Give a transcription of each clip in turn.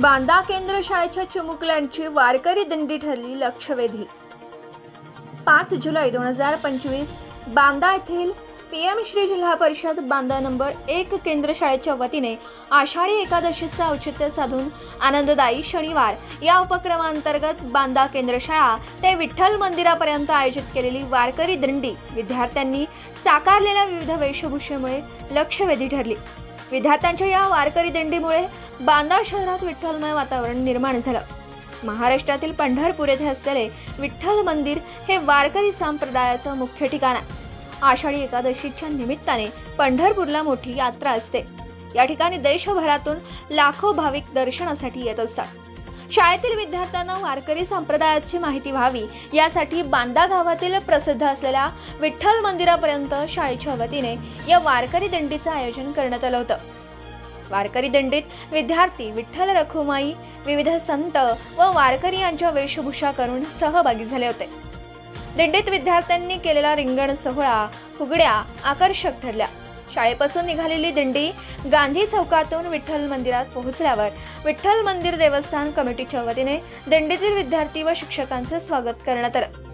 बांदा केंद्र शाळेच्या चिमुकल्यांची वारकरी दिंडी ठरली लक्षवेधी। 5 जुलै 2025 बांदा येथील पीएम श्री जिल्हा परिषद बांदा नंबर 1 केंद्र शाळेच्या वतीने आषाढी एकादशीचे औचित्य साधून आनंददायी शनिवार या उपक्रमांतर्गत बांदा केंद्र शाळा ते विठ्ठल मंदिरापर्यंत आयोजित केलेली वारकरी दिंडी विद्यार्थ्यांनी साकारलेल्या विविध वेशभूषेमुळे लक्षवेधी ठरली। विद्यार्थ्यांच्या या वारकरी दिंडीमुळे बांदा शहरात विठ्ठलमय वातावरण निर्माण झालं। महाराष्ट्रातील पंढरपूर येथे असलेले विठ्ठल मंदिर हे वारकरी संप्रदायाचं मुख्य ठिकाण आहे। आषाढी एकादशीच्या निमित्ताने पंढरपूरला मोठी यात्रा असते। या ठिकाणी देशभरातून लाखो भाविक दर्शनासाठी येत असतात। शाळेतील विद्यार्थ्यांना वारकरी संप्रदायाची माहिती व्हावी यासाठी बांदा गावातील प्रसिद्ध असलेल्या विठ्ठल मंदिरापर्यंत शाळेच्या वतीने या वारकरी दिंडीचं आयोजन करण्यात आलं होतं। वारकरी दिंडीत विद्यार्थी, विठ्ठल रखुमाई, विविध संत व वारकरी यांच्या वेशभूषा करून सहभागी झाले होते। दिंडीत विद्यार्थ्यांनी केलेला रिंगण सोहळा, फुगड्या आकर्षक ठरल्या। शाळेपासून निघालेली दिंडी गांधी चौकातून विठ्ठल मंदिरात पोहोचल्यावर विठ्ठल मंदिर देवस्थान कमिटीच्या वतीने दिंडीतील विद्यार्थी व शिक्षकांचे स्वागत करण्यात आलं।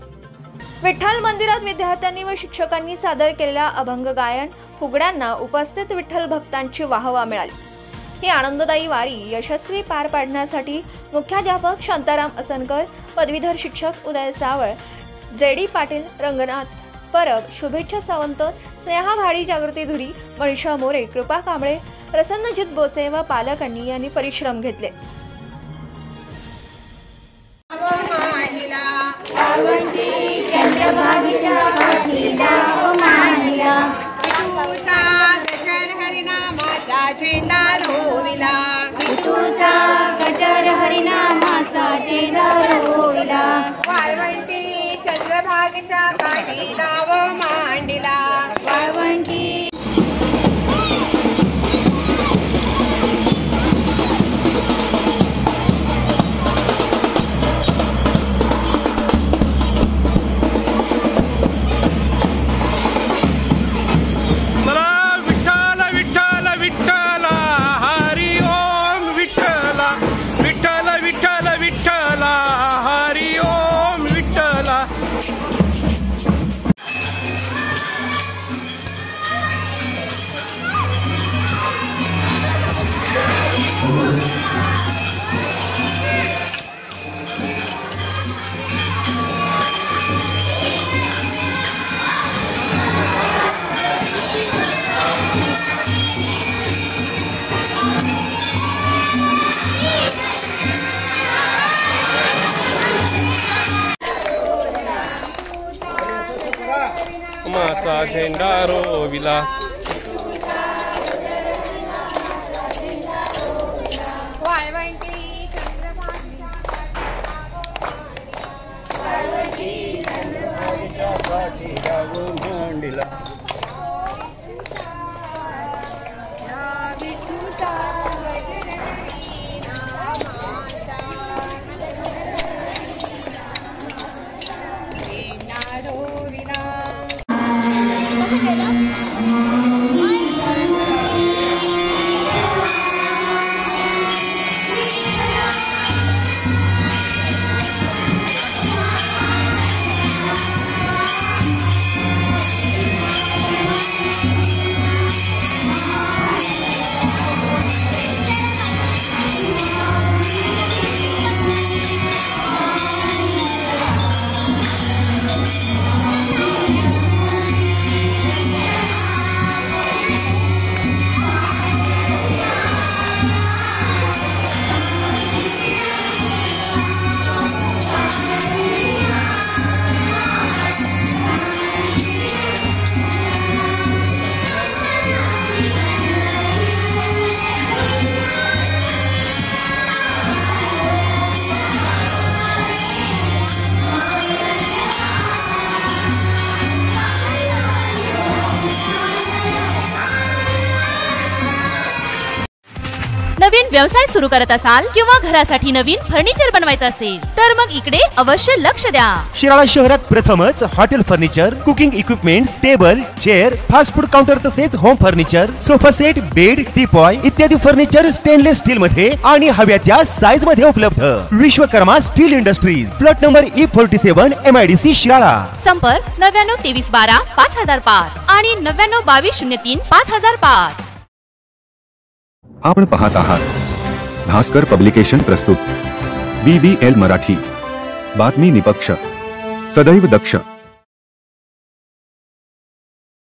विठ्ठल मंदिरात विद्यार्थ्यांनी व शिक्षकांनी सादर केलेल्या अभंग गायन, फुगड्यांना उपस्थित विठ्ठल भक्तांची वाहवा मिळाली। ही आनंददायी वारी यशस्वी पार पाडण्यासाठी मुख्याध्यापक शांताराम असनकर, पदवीधर शिक्षक उदय सावळ, जेडी पाटील, रंगनाथ परब, शुभेच्छा सावंत, स्नेहा भाडी, जागृती धुरी, मनीषा मोरे, कृपा कांबळे, प्रसन्नजित बोचे व पालकांनी यांनी परिश्रम घेतले। चंद्रभागेच्या काठी नाव मांडिला वाळवंटी माझा झेंडा रोविला मांडिला Gracias. व्यवसाय सुरू करत असाल किंवा घरासाठी नवीन फर्निचर बनवायचं असेल तर मग इकडे अवश्य लक्ष द्या। शिराळा शहरात प्रथमच hotel furniture, cooking equipments, table, chair, fast food counter तसेच home furniture, sofa set, bed, teapoy इत्यादी फर्निचर स्टेनलेस स्टील मध्ये आणि हव्या त्या साईज मध्ये उपलब्ध। Vishwakarma steel industries, plot number E47, MIDC Shirala. संपर्क 99 23 12 5005 आणि 99 22 03 5005। आपण पाहत आहात भास्कर पब्लिकेशन प्रस्तुत BBL मराठी, बातमी निपक्ष, सदैव दक्ष।